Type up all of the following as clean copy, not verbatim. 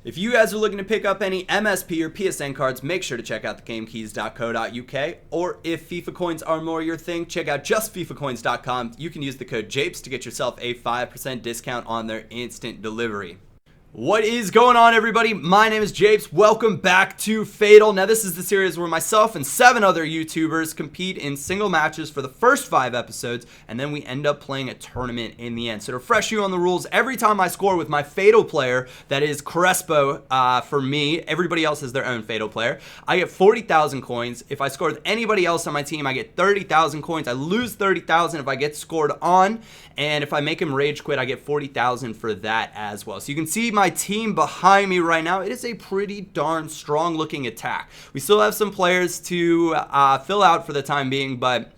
If you guys are looking to pick up any MSP or PSN cards, make sure to check out thegamekeys.co.uk. Or if FIFA coins are more your thing, check out justfifacoins.com. You can use the code Japes to get yourself a 5% discount on their instant delivery. What is going on, everybody? My name is Japes. Welcome back to F8TAL. Now, this is the series where myself and 7 other YouTubers compete in single matches for the first 5 episodes, and then we end up playing a tournament in the end. So to refresh you on the rules, every time I score with my F8TAL player, that is Crespo for me, everybody else has their own F8TAL player, I get 40,000 coins. If I score with anybody else on my team, I get 30,000 coins. I lose 30,000 if I get scored on, and if I make him rage quit, I get 40,000 for that as well. So you can see my team behind me right now. It is a pretty darn strong looking attack. We still have some players to fill out for the time being, but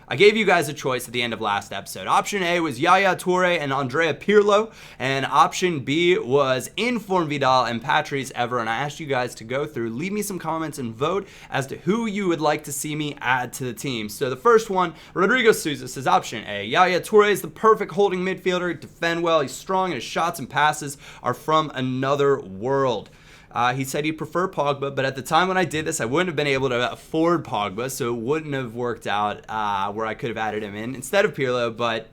I gave you guys a choice at the end of last episode. Option A was Yaya Toure and Andrea Pirlo, and option B was Inform Vidal and Patrice Evra. And I asked you guys to go through, leave me some comments and vote as to who you would like to see me add to the team. So the first one, Rodrigo Souza, says option A. Yaya Toure is the perfect holding midfielder. He defends well, he's strong, and his shots and passes are from another world. He said he'd prefer Pogba, but at the time when I did this, I wouldn't have been able to afford Pogba, so it wouldn't have worked out where I could have added him in instead of Pirlo. But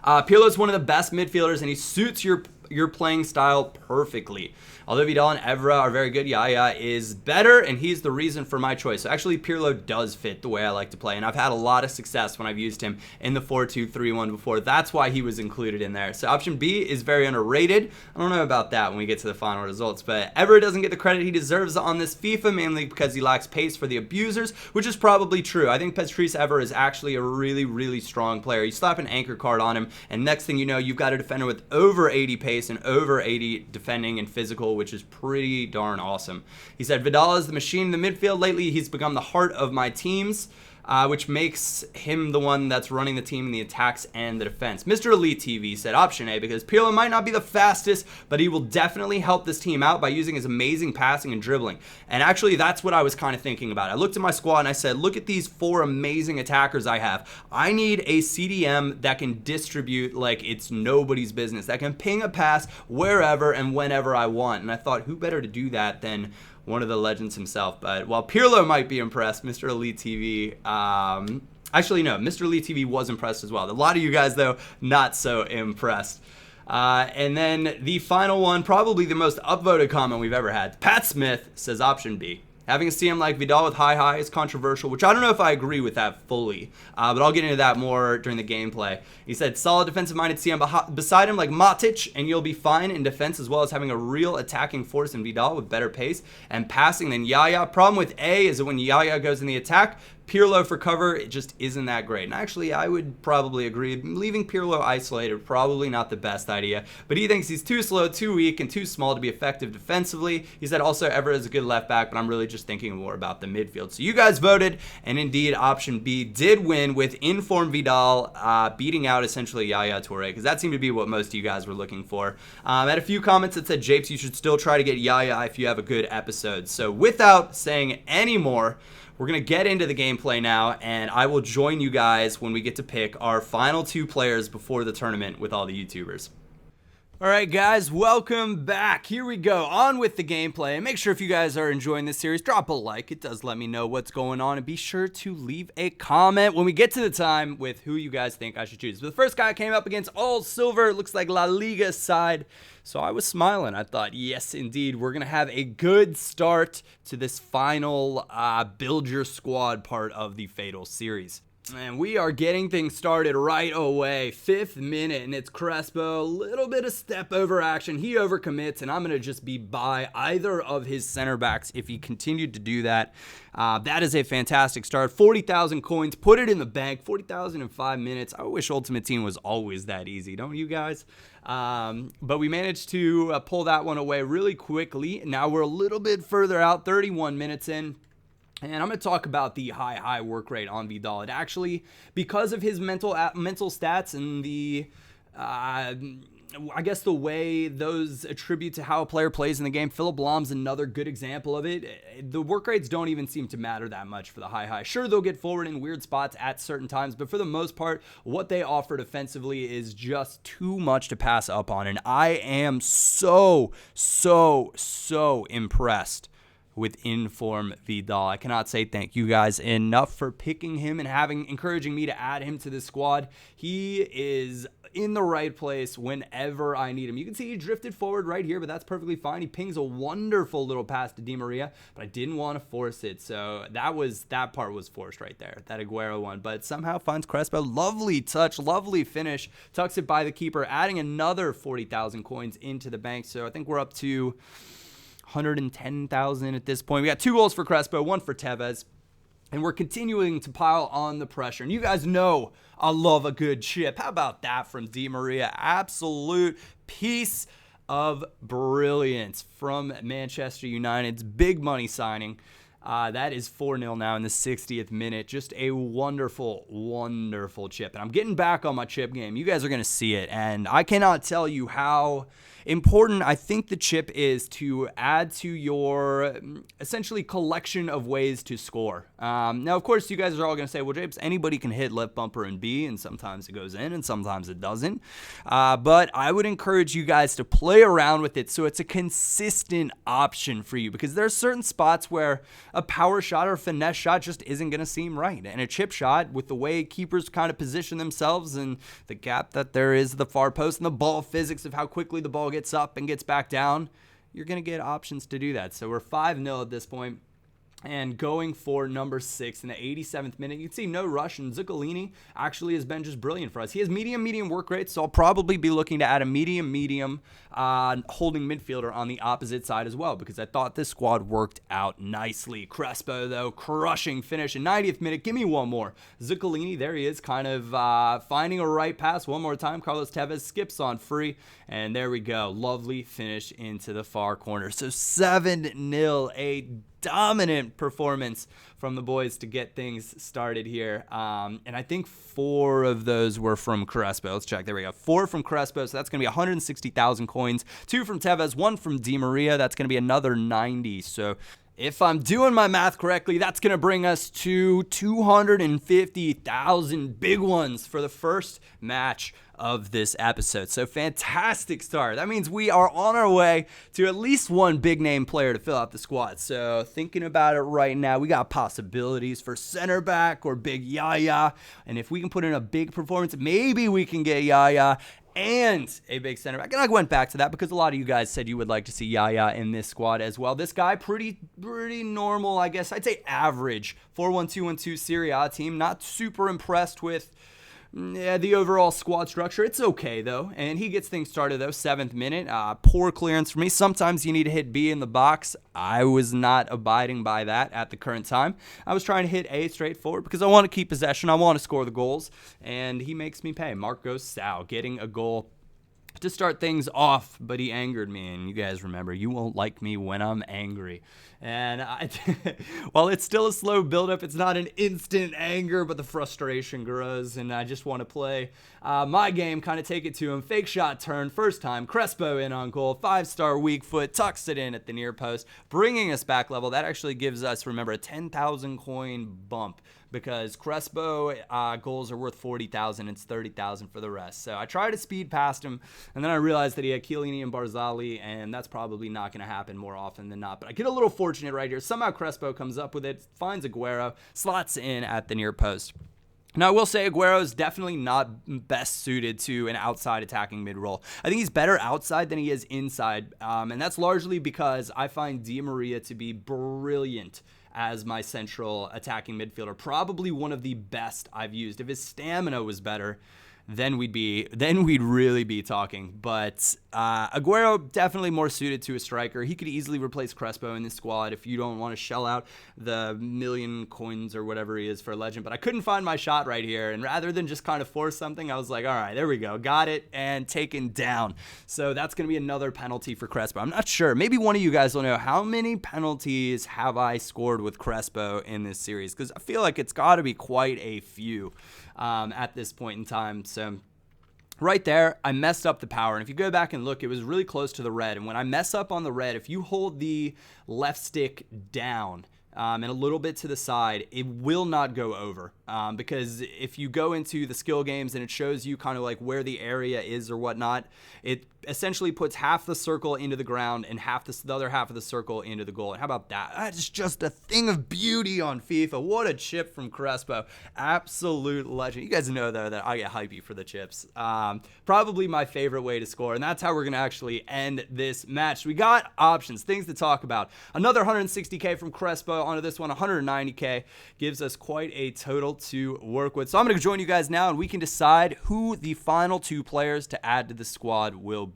Pirlo is one of the best midfielders, and he suits your playing style perfectly. Although Vidal and Evra are very good, Yaya is better, and he's the reason for my choice. So actually, Pirlo does fit the way I like to play, and I've had a lot of success when I've used him in the 4-2-3-1 before. That's why he was included in there. So option B is very underrated. I don't know about that when we get to the final results, but Evra doesn't get the credit he deserves on this FIFA, mainly because he lacks pace for the abusers, which is probably true. I think Patrice Evra is actually a really, really strong player. You slap an anchor card on him, and next thing you know, you've got a defender with over 80 pace and over 80 defending and physical, which is pretty darn awesome. He said, Vidal is the machine in the midfield. Lately, he's become the heart of my teams, which makes him the one that's running the team in the attacks and the defense. Mr. Elite TV said option A because Pirlo might not be the fastest, but he will definitely help this team out by using his amazing passing and dribbling. And actually, that's what I was kind of thinking about. I looked at my squad and I said, look at these 4 amazing attackers I have. I need a CDM that can distribute like it's nobody's business, that can ping a pass wherever and whenever I want. And I thought, who better to do that than one of the legends himself? But while Pirlo might be impressed, Mr. Elite TV, actually no, Mr. Elite TV was impressed as well. A lot of you guys, though, not so impressed. And then the final one, probably the most upvoted comment we've ever had. Pat Smith says option B. Having a CM like Vidal with high is controversial, which I don't know if I agree with that fully, but I'll get into that more during the gameplay. He said, solid defensive-minded CM beside him like Matic, and you'll be fine in defense as well as having a real attacking force in Vidal with better pace and passing than Yaya. Problem with A is that when Yaya goes in the attack, Pirlo for cover, it just isn't that great. And actually, I would probably agree. Leaving Pirlo isolated, probably not the best idea. But he thinks he's too slow, too weak, and too small to be effective defensively. He said also Evra is a good left back, but I'm really just thinking more about the midfield. So you guys voted, and indeed, option B did win with Inform Vidal beating out essentially Yaya Toure, because that seemed to be what most of you guys were looking for. I had a few comments that said, Japes, you should still try to get Yaya if you have a good episode. So without saying any more, we're going to get into the gameplay now, and I will join you guys when we get to pick our final 2 players before the tournament with all the YouTubers. Alright guys, welcome back. Here we go, on with the gameplay. And make sure if you guys are enjoying this series, drop a like. It does let me know what's going on. And be sure to leave a comment when we get to the time with who you guys think I should choose. But the first guy came up against all silver. It looks like La Liga side. So I was smiling. I thought, yes, indeed, we're going to have a good start to this final build your squad part of the F8TAL series. And we are getting things started right away. 5th minute, and it's Crespo. A little bit of step over action. He overcommits, and I'm going to just be by either of his center backs if he continued to do that. That is a fantastic start. 40,000 coins. Put it in the bank. 40,000 in 5 minutes. I wish Ultimate Team was always that easy, don't you guys? But we managed to pull that one away really quickly. Now we're a little bit further out, 31 minutes in. And I'm going to talk about the high work rate on Vidal. It actually, because of his mental stats and the I guess the way those attribute to how a player plays in the game. Philip Lahm's another good example of it. The work rates don't even seem to matter that much for the high. Sure, they'll get forward in weird spots at certain times, but for the most part, what they offer defensively is just too much to pass up on. And I am so impressed with Inform Vidal. I cannot say thank you guys enough for picking him and encouraging me to add him to this squad. He is in the right place whenever I need him. You can see he drifted forward right here, but that's perfectly fine. He pings a wonderful little pass to Di Maria, but I didn't want to force it, so that part was forced right there, that Aguero one, but somehow finds Crespo. Lovely touch, lovely finish, tucks it by the keeper, adding another 40,000 coins into the bank, so I think we're up to 110,000 at this point. We got 2 goals for Crespo, 1 for Tevez. And we're continuing to pile on the pressure. And you guys know I love a good chip. How about that from Di Maria? Absolute piece of brilliance from Manchester United's big money signing. That is 4-0 now in the 60th minute. Just a wonderful, wonderful chip. And I'm getting back on my chip game. You guys are going to see it. And I cannot tell you how important I think the chip is to add to your essentially collection of ways to score. Now, of course, you guys are all going to say, well, Japes, anybody can hit left bumper and B, and sometimes it goes in and sometimes it doesn't. But I would encourage you guys to play around with it so it's a consistent option for you, because there are certain spots where a power shot or a finesse shot just isn't going to seem right. And a chip shot, with the way keepers kind of position themselves and the gap that there is at the far post and the ball physics of how quickly the ball gets up and gets back down, you're going to get options to do that. So we're 5-0 at this point. And going for number 6 in the 87th minute, you can see no rush, and Zuccolini actually has been just brilliant for us. He has medium work rate, so I'll probably be looking to add a medium holding midfielder on the opposite side as well, because I thought this squad worked out nicely. Crespo, though, crushing finish in 90th minute. Give me one more. Zuccolini, there he is, kind of finding a right pass one more time. Carlos Tevez skips on free, and there we go. Lovely finish into the far corner. So 7-0, a dominant performance from the boys to get things started here. And I think 4 of those were from Crespo. Let's check. There we go. 4 from Crespo. So that's going to be 160,000 coins. 2 from Tevez, 1 from Di Maria. That's going to be another 90. So if I'm doing my math correctly, that's going to bring us to 250,000 big ones for the first match of this episode. So fantastic start. That means we are on our way to at least one big name player to fill out the squad. So thinking about it right now, we got possibilities for center back or big Yaya. And if we can put in a big performance, maybe we can get Yaya and a big center back. And I went back to that because a lot of you guys said you would like to see Yaya in this squad as well. This guy, pretty normal, I guess. I'd say average 4-1-2-1-2 Serie A team. Not super impressed with the overall squad structure. It's okay, though. And he gets things started, though. 7th minute. Poor clearance for me. Sometimes you need to hit B in the box. I was not abiding by that at the current time. I was trying to hit A straightforward because I want to keep possession. I want to score the goals. And he makes me pay. Marco Sau getting a goal to start things off, but he angered me. And you guys remember, you won't like me when I'm angry. And while it's still a slow buildup, it's not an instant anger, but the frustration grows, and I just want to play my game, kind of take it to him. Fake shot turn, first time, Crespo in on goal, 5-star weak foot, tucks it in at the near post, bringing us back level. That actually gives us, remember, a 10,000 coin bump, because Crespo goals are worth 40,000. It's 30,000 for the rest. So I tried to speed past him, and then I realized that he had Chiellini and Barzali, and that's probably not going to happen more often than not. But I get a little fortunate right here. Somehow Crespo comes up with it, finds Aguero, slots in at the near post. Now, I will say Aguero is definitely not best suited to an outside attacking mid-roll. I think he's better outside than he is inside, and that's largely because I find Di Maria to be brilliant as my central attacking midfielder. Probably one of the best I've used. If his stamina was better, then we'd really be talking. But Aguero definitely more suited to a striker. He could easily replace Crespo in this squad if you don't want to shell out the million coins or whatever he is for a legend. But I couldn't find my shot right here, and rather than just kind of force something, I was like, all right, there we go, got it, and taken down. So that's going to be another penalty for Crespo. I'm not sure. Maybe one of you guys will know, how many penalties have I scored with Crespo in this series? Because I feel like it's got to be quite a few at this point in time. So right there, I messed up the power. And if you go back and look, it was really close to the red. And when I mess up on the red, if you hold the left stick down and a little bit to the side, it will not go over. Because if you go into the skill games and it shows you kind of like where the area is or whatnot, it essentially puts half the circle into the ground and the other half of the circle into the goal. And how about that? That's just a thing of beauty on FIFA. What a chip from Crespo. Absolute legend. You guys know, though, that I get hypey for the chips. Probably my favorite way to score, and that's how we're going to actually end this match. We got options, things to talk about. Another 160K from Crespo onto this one, 190K. Gives us quite a total to work with. So I'm going to join you guys now, and we can decide who the final 2 players to add to the squad will be.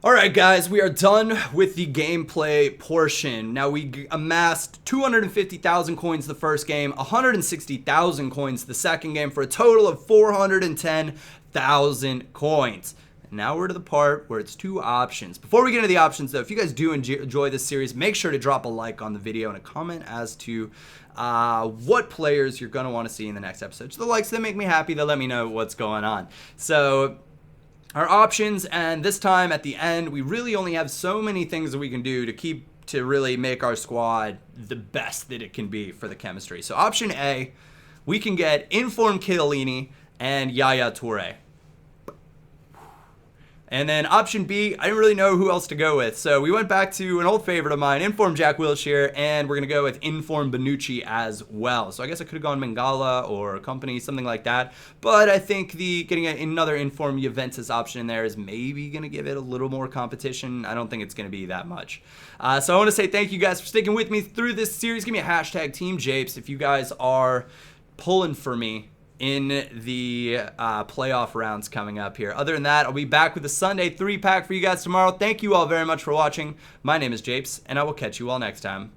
Alright guys, we are done with the gameplay portion. Now we amassed 250,000 coins the first game, 160,000 coins the second game, for a total of 410,000 coins. Now we're to the part where it's 2 options. Before we get into the options though, if you guys do enjoy this series, make sure to drop a like on the video and a comment as to what players you're going to want to see in the next episode. So the likes, they make me happy, they let me know what's going on. So our options, and this time at the end, we really only have so many things that we can do to really make our squad the best that it can be for the chemistry. So option A, we can get Inform Chiellini and Yaya Toure. And then option B, I didn't really know who else to go with. So we went back to an old favorite of mine, Inform Jack Wilshere, and we're going to go with Inform Bonucci as well. So I guess I could have gone Mangala or Company, something like that. But I think getting another Inform Juventus option in there is maybe going to give it a little more competition. I don't think it's going to be that much. So I want to say thank you guys for sticking with me through this series. Give me a hashtag Team Japes if you guys are pulling for me in the playoff rounds coming up here. Other than that, I'll be back with a Sunday 3-pack for you guys tomorrow. Thank you all very much for watching. My name is Japes, and I will catch you all next time.